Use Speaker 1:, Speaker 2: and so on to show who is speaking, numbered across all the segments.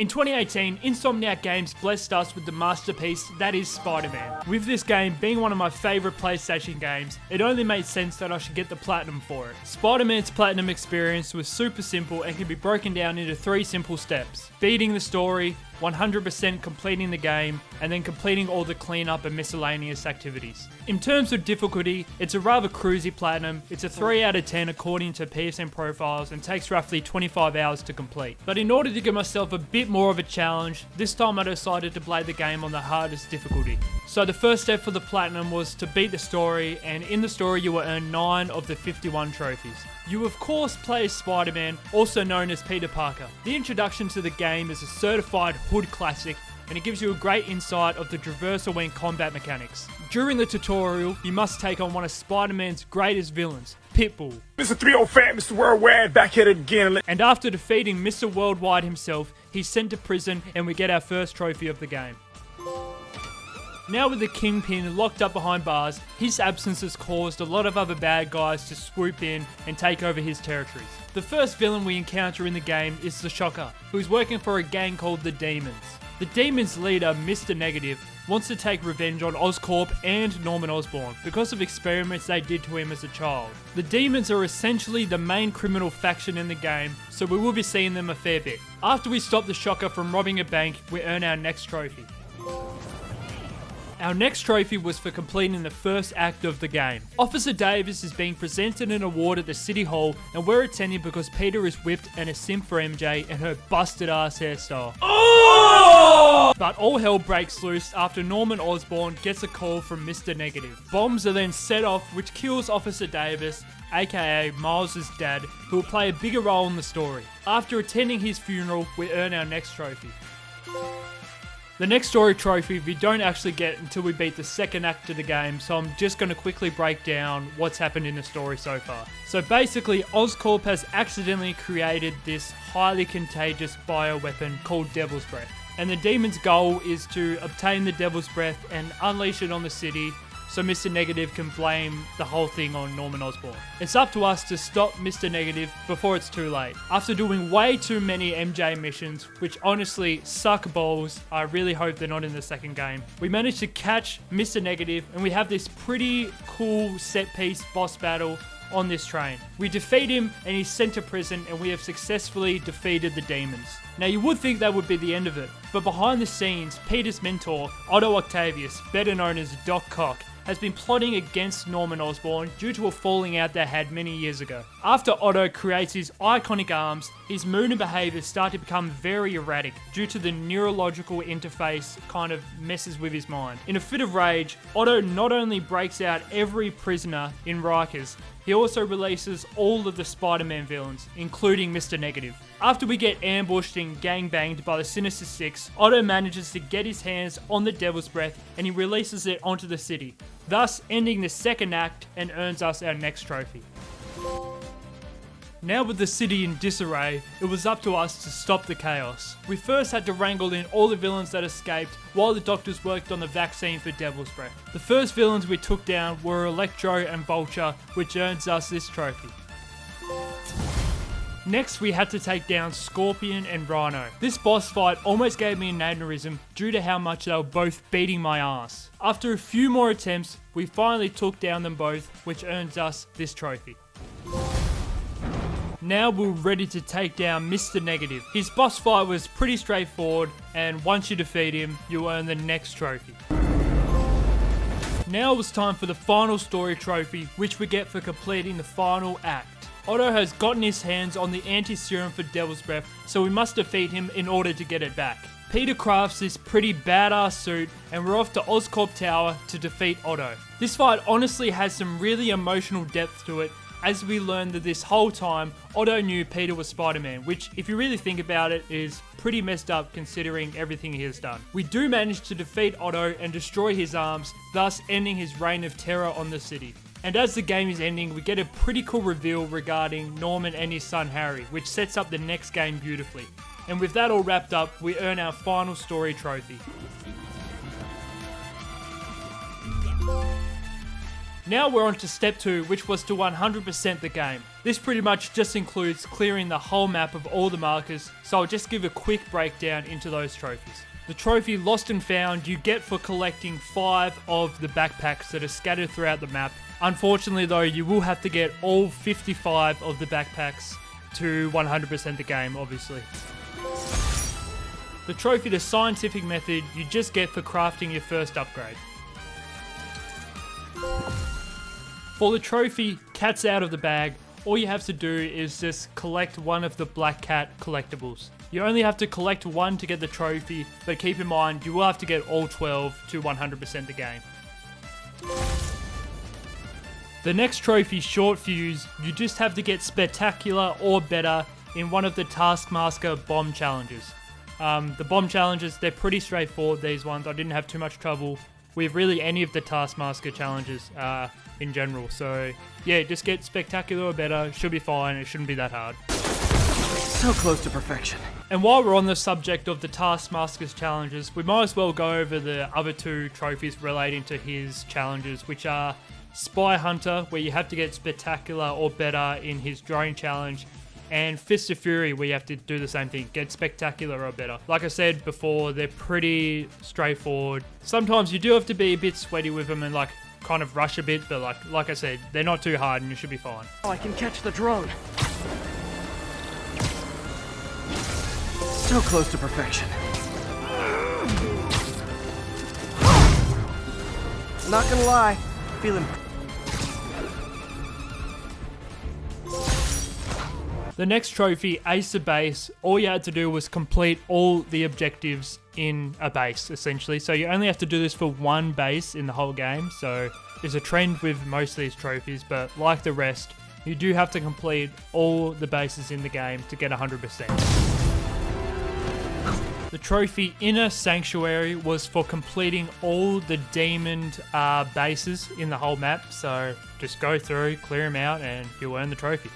Speaker 1: In 2018, Insomniac Games blessed us with the masterpiece that is Spider-Man. With this game being one of my favourite PlayStation games, it only made sense that I should get the Platinum for it. Spider-Man's Platinum experience was super simple and can be broken down into 3 simple steps: beating the story, 100% completing the game, and then completing all the cleanup and miscellaneous activities. In terms of difficulty, it's a rather cruisy Platinum. It's a 3 out of 10 according to PSN profiles and takes roughly 25 hours to complete. But in order to give myself a bit more of a challenge, this time I decided to play the game on the hardest difficulty. So the first step for the Platinum was to beat the story, and in the story you will earn 9 of the 51 trophies. You of course play as Spider-Man, also known as Peter Parker. The introduction to the game is a certified hood classic, and it gives you a great insight of the traversal and combat mechanics. During the tutorial, you must take on one of Spider-Man's greatest villains, Pitbull.
Speaker 2: Mr. 305, Mr. Worldwide, back at it again.
Speaker 1: And after defeating Mr. Worldwide himself, he's sent to prison and we get our first trophy of the game. Now with the Kingpin locked up behind bars, his absence has caused a lot of other bad guys to swoop in and take over his territories. The first villain we encounter in the game is the Shocker, who's working for a gang called the Demons. The Demons' leader, Mr. Negative, wants to take revenge on Oscorp and Norman Osborn because of experiments they did to him as a child. The Demons are essentially the main criminal faction in the game, so we will be seeing them a fair bit. After we stop the Shocker from robbing a bank, we earn our next trophy. Our next trophy was for completing the first act of the game. Officer Davis is being presented an award at the City Hall, and we're attending because Peter is whipped and a simp for MJ and her busted ass hairstyle. Oh! But all hell breaks loose after Norman Osborn gets a call from Mr. Negative. Bombs are then set off, which kills Officer Davis, aka Miles' dad, who will play a bigger role in the story. After attending his funeral, we earn our next trophy. The next story trophy we don't actually get until we beat the second act of the game, so I'm just going to quickly break down what's happened in the story so far. So basically, Oscorp has accidentally created this highly contagious bioweapon called Devil's Breath. And the demon's goal is to obtain the Devil's Breath and unleash it on the city, so Mr. Negative can blame the whole thing on Norman Osborn. It's up to us to stop Mr. Negative before it's too late. After doing way too many MJ missions, which honestly suck balls, I really hope they're not in the second game, we managed to catch Mr. Negative and we have this pretty cool set piece boss battle on this train. We defeat him and he's sent to prison, and we have successfully defeated the demons. Now you would think that would be the end of it, but behind the scenes, Peter's mentor, Otto Octavius, better known as Doc Cock, has been plotting against Norman Osborn due to a falling out they had many years ago. After Otto creates his iconic arms, his mood and behaviour start to become very erratic due to the neurological interface kind of messes with his mind. In a fit of rage, Otto not only breaks out every prisoner in Rikers, he also releases all of the Spider-Man villains, including Mr. Negative. After we get ambushed and gangbanged by the Sinister Six, Otto manages to get his hands on the Devil's Breath and he releases it onto the city, thus ending the second act and earns us our next trophy. Now with the city in disarray, it was up to us to stop the chaos. We first had to wrangle in all the villains that escaped while the doctors worked on the vaccine for Devil's Breath. The first villains we took down were Electro and Vulture, which earns us this trophy. Next, we had to take down Scorpion and Rhino. This boss fight almost gave me an aneurysm due to how much they were both beating my ass. After a few more attempts, we finally took down them both, which earns us this trophy. Now we're ready to take down Mr. Negative. His boss fight was pretty straightforward, and once you defeat him, you earn the next trophy. Now it was time for the final story trophy, which we get for completing the final act. Otto has gotten his hands on the anti-serum for Devil's Breath, so we must defeat him in order to get it back. Peter crafts this pretty badass suit, and we're off to Oscorp Tower to defeat Otto. This fight honestly has some really emotional depth to it, as we learn that this whole time, Otto knew Peter was Spider-Man, which, if you really think about it, is pretty messed up considering everything he has done. We do manage to defeat Otto and destroy his arms, thus ending his reign of terror on the city. And as the game is ending, we get a pretty cool reveal regarding Norman and his son Harry, which sets up the next game beautifully. And with that all wrapped up, we earn our final story trophy. Now we're on to step 2, which was to 100% the game. This pretty much just includes clearing the whole map of all the markers, so I'll just give a quick breakdown into those trophies. The trophy Lost and Found you get for collecting 5 of the backpacks that are scattered throughout the map. Unfortunately though, you will have to get all 55 of the backpacks to 100% the game, obviously. The trophy The Scientific Method you just get for crafting your first upgrade. For the trophy Cat's Out of the Bag, all you have to do is just collect one of the Black Cat collectibles. You only have to collect one to get the trophy, but keep in mind you will have to get all 12 to 100% the game. The next trophy, Short Fuse, you just have to get Spectacular or better in one of the Taskmaster bomb challenges. The bomb challenges, they're pretty straightforward, these ones. I didn't have too much trouble with really any of the Taskmaster challenges in general. So yeah, just get Spectacular or better, should be fine, it shouldn't be that hard.
Speaker 3: So close to perfection.
Speaker 1: And while we're on the subject of the Taskmaster's challenges, we might as well go over the other 2 trophies relating to his challenges, which are Spy Hunter, where you have to get Spectacular or better in his drone challenge, and Fist of Fury, where you have to do the same thing, get Spectacular or better. Like I said before, they're pretty straightforward. Sometimes you do have to be a bit sweaty with them and like kind of rush a bit, but like I said, they're not too hard and you should be fine.
Speaker 3: Oh, I can catch the drone. So close to perfection. Not gonna lie, feeling.
Speaker 1: The next trophy, Ace a Base, all you had to do was complete all the objectives in a base, essentially. So you only have to do this for one base in the whole game. So there's a trend with most of these trophies, but like the rest, you do have to complete all the bases in the game to get 100%. The trophy Inner Sanctuary was for completing all the demon bases in the whole map. So just go through, clear them out, and you'll earn the trophy.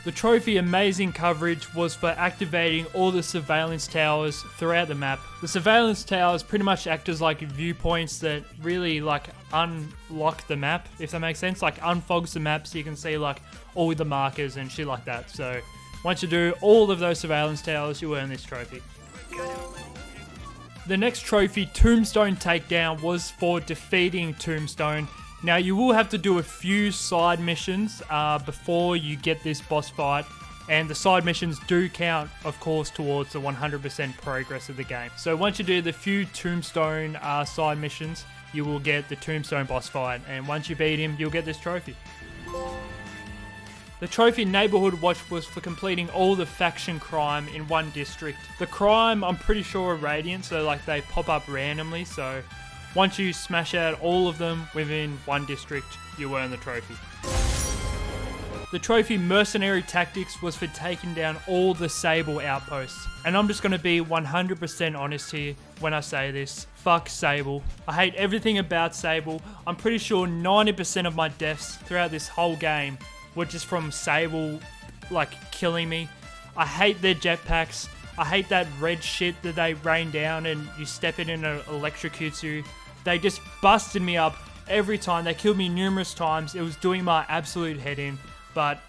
Speaker 1: The trophy Amazing Coverage was for activating all the surveillance towers throughout the map. The surveillance towers pretty much act as like viewpoints that really like unlock the map, if that makes sense. Like unfogs the map so you can see like all the markers and shit like that. So once you do all of those surveillance towers, you earn this trophy. The next trophy, Tombstone Takedown, was for defeating Tombstone. Now you will have to do a few side missions before you get this boss fight, and the side missions do count, of course, towards the 100% progress of the game. So once you do the few Tombstone side missions, you will get the Tombstone boss fight, and once you beat him, you'll get this trophy. The trophy Neighborhood Watch was for completing all the faction crime in one district. The crime, I'm pretty sure, are radiant, so like they pop up randomly, so once you smash out all of them within one district, you earn the trophy. The trophy Mercenary Tactics was for taking down all the Sable outposts. And I'm just going to be 100% honest here when I say this. Fuck Sable. I hate everything about Sable. I'm pretty sure 90% of my deaths throughout this whole game were just from Sable, like, killing me. I hate their jetpacks. I hate that red shit that they rain down and you step in and it electrocutes you. They just busted me up every time. They killed me numerous times. It was doing my absolute head in. But,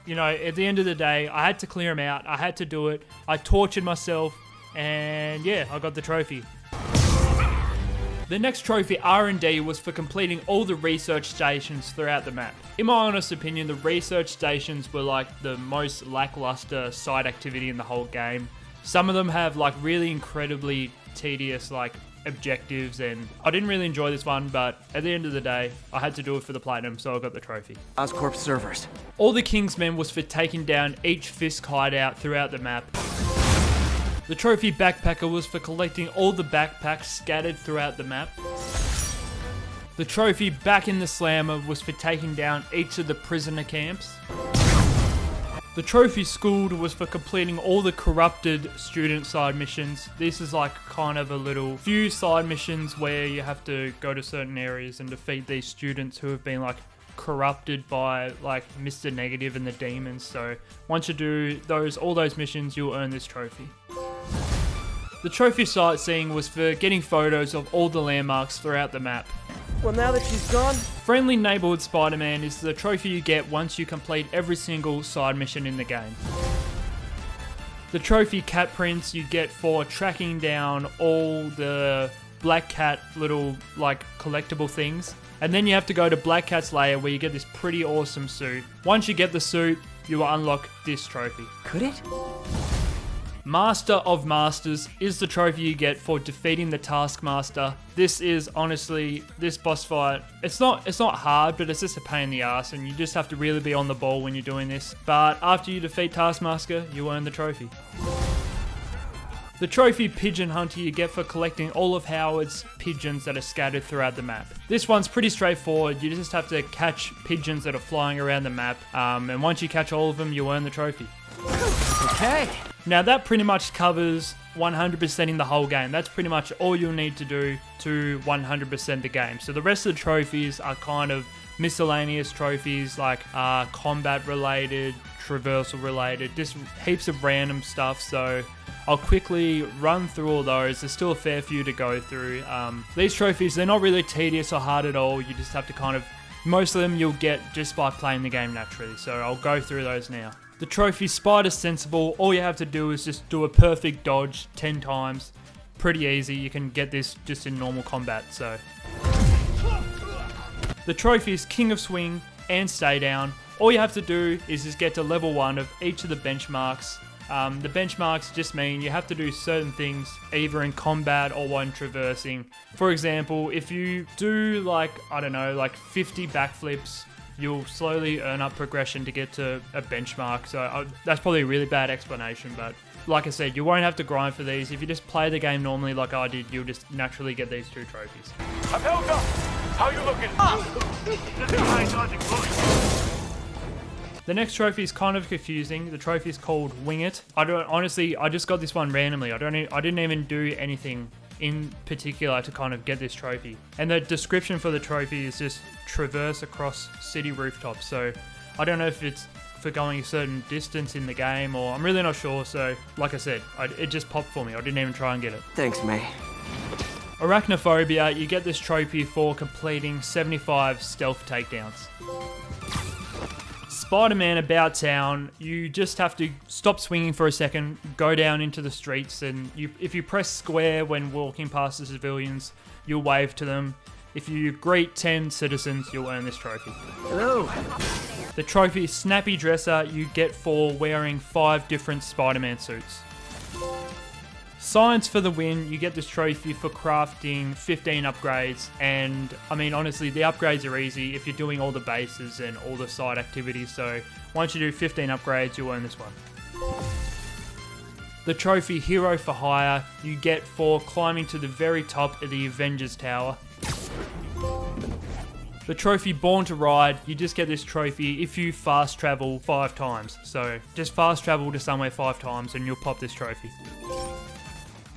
Speaker 1: you know, at the end of the day, I had to clear them out. I had to do it. I tortured myself. And yeah, I got the trophy. The next trophy, R&D, was for completing all the research stations throughout the map. In my honest opinion, the research stations were like the most lackluster side activity in the whole game. Some of them have like really incredibly tedious like objectives, and I didn't really enjoy this one, but at the end of the day, I had to do it for the Platinum, so I got the trophy.
Speaker 3: Oscorp servers.
Speaker 1: All the Kingsmen was for taking down each Fisk hideout throughout the map. The trophy Backpacker was for collecting all the backpacks scattered throughout the map. The trophy Back in the Slammer was for taking down each of the prisoner camps. The trophy Schooled was for completing all the corrupted student side missions. This is like kind of a little few side missions where you have to go to certain areas and defeat these students who have been like corrupted by like Mr. Negative and the demons. So once you do all those missions, you'll earn this trophy. The trophy Sightseeing was for getting photos of all the landmarks throughout the map.
Speaker 3: Well, now that she's gone,
Speaker 1: Friendly Neighborhood Spider-Man is the trophy you get once you complete every single side mission in the game. The trophy cat prints you get for tracking down all the Black Cat little like collectible things. And then you have to go to Black Cat's lair where you get this pretty awesome suit. Once you get the suit, you will unlock this trophy.
Speaker 3: could it?
Speaker 1: Master of Masters is the trophy you get for defeating the Taskmaster. This is honestly, this boss fight, it's not hard, but it's just a pain in the ass, and you just have to really be on the ball when you're doing this. But after you defeat Taskmaster, you earn the trophy. The trophy Pigeon Hunter you get for collecting all of Howard's pigeons that are scattered throughout the map. This one's pretty straightforward. You just have to catch pigeons that are flying around the map, and once you catch all of them, you earn the trophy.
Speaker 3: Okay.
Speaker 1: Now that pretty much covers 100%ing the whole game. That's pretty much all you'll need to do to 100% the game. So the rest of the trophies are kind of miscellaneous trophies, like combat related, traversal related, just heaps of random stuff. So I'll quickly run through all those. There's still a fair few to go through. These trophies, they're not really tedious or hard at all. You just have to kind of, most of them you'll get just by playing the game naturally. So I'll go through those now. The trophy Spider Sensible, all you have to do is just do a perfect dodge 10 times. Pretty easy, you can get this just in normal combat, so. The trophy is King of Swing and Stay Down. All you have to do is just get to level 1 of each of the benchmarks. The benchmarks just mean you have to do certain things either in combat or when traversing. For example, if you do like 50 backflips, you'll slowly earn up progression to get to a benchmark. So that's probably a really bad explanation, but like I said, you won't have to grind for these. If you just play the game normally like I did, you'll just naturally get these 2 trophies.
Speaker 2: I'm held up. How you looking?
Speaker 1: The next trophy is kind of confusing. The trophy is called Wing It. I just got this one randomly. I didn't even do anything in particular to kind of get this trophy. And the description for the trophy is just traverse across city rooftops. So I don't know if it's for going a certain distance in the game, or I'm really not sure. So like I said, it just popped for me. I didn't even try and get it.
Speaker 3: Thanks, May.
Speaker 1: Arachnophobia, you get this trophy for completing 75 stealth takedowns. Spider-Man About Town, you just have to stop swinging for a second, go down into the streets, and if you press square when walking past the civilians, you'll wave to them. If you greet 10 citizens, you'll earn this trophy.
Speaker 3: Hello.
Speaker 1: The trophy Snappy Dresser you get for wearing 5 different Spider-Man suits. Science for the win, you get this trophy for crafting 15 upgrades, and I mean honestly the upgrades are easy if you're doing all the bases and all the side activities, so once you do 15 upgrades you'll earn this one. The trophy Hero for Hire you get for climbing to the very top of the Avengers Tower. The trophy Born to Ride, you just get this trophy if you fast travel 5 times, so just fast travel to somewhere 5 times and you'll pop this trophy.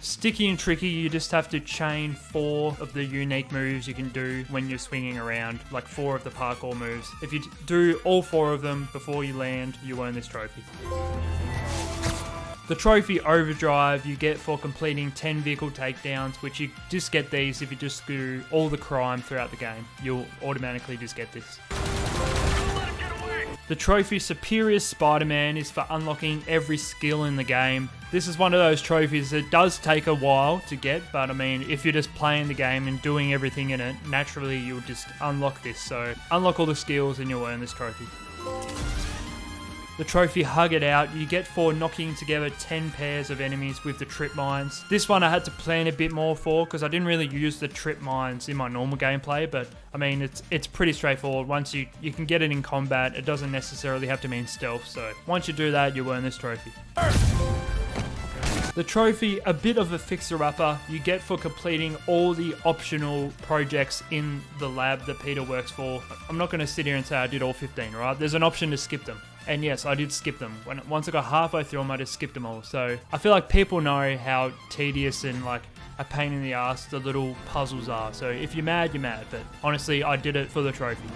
Speaker 1: Sticky and Tricky, you just have to chain 4 of the unique moves you can do when you're swinging around, like 4 of the parkour moves. If you do all 4 of them before you land, you earn this trophy. The trophy Overdrive you get for completing 10 vehicle takedowns, which you just get these if you just do all the crime throughout the game. You'll automatically just get this. The trophy Superior Spider-Man is for unlocking every skill in the game. This is one of those trophies that does take a while to get, but I mean, if you're just playing the game and doing everything in it, naturally you'll just unlock this. So unlock all the skills and you'll earn this trophy. The trophy Hug It Out you get for knocking together 10 pairs of enemies with the trip mines. This one I had to plan a bit more for because I didn't really use the trip mines in my normal gameplay, but I mean it's pretty straightforward. Once you can get it in combat, it doesn't necessarily have to mean stealth, so once you do that you earn this trophy. The trophy A Bit of a Fixer-Upper you get for completing all the optional projects in the lab that Peter works for. I'm not going to sit here and say I did all 15, right? There's an option to skip them. And yes, I did skip them. Once I got halfway through them, I just skipped them all. So I feel like people know how tedious and like a pain in the ass the little puzzles are. So if you're mad, you're mad. But honestly, I did it for the trophy.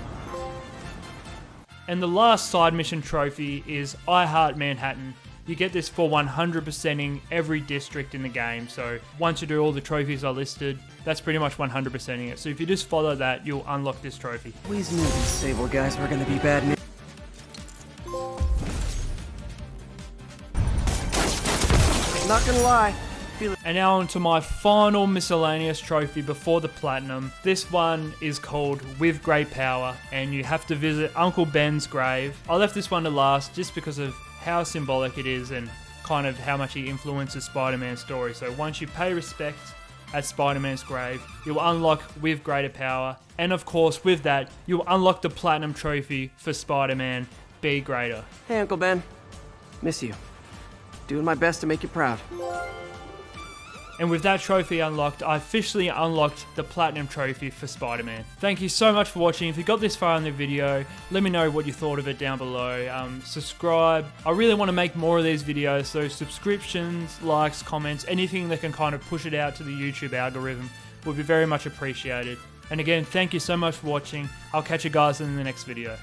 Speaker 1: And the last side mission trophy is I Heart Manhattan. You get this for 100%ing every district in the game. So once you do all the trophies are listed, that's pretty much 100%ing it. So if you just follow that, you'll unlock this trophy.
Speaker 3: Always knew these Sable guys were gonna be bad news. Not gonna lie.
Speaker 1: And now on to my final miscellaneous trophy before the platinum. This one is called With Great Power, and you have to visit Uncle Ben's grave. I left this one to last just because of how symbolic it is and kind of how much he influences Spider-Man's story. So once you pay respect at Spider-Man's grave, you'll unlock With Greater Power. And of course, with that, you'll unlock the platinum trophy for Spider-Man Be Greater.
Speaker 3: Hey, Uncle Ben. Miss you. Doing my best to make you proud.
Speaker 1: And with that trophy unlocked, I officially unlocked the Platinum Trophy for Spider-Man. Thank you so much for watching. If you got this far in the video, let me know what you thought of it down below. Subscribe. I really want to make more of these videos, so subscriptions, likes, comments, anything that can kind of push it out to the YouTube algorithm would be very much appreciated. And again, thank you so much for watching. I'll catch you guys in the next video.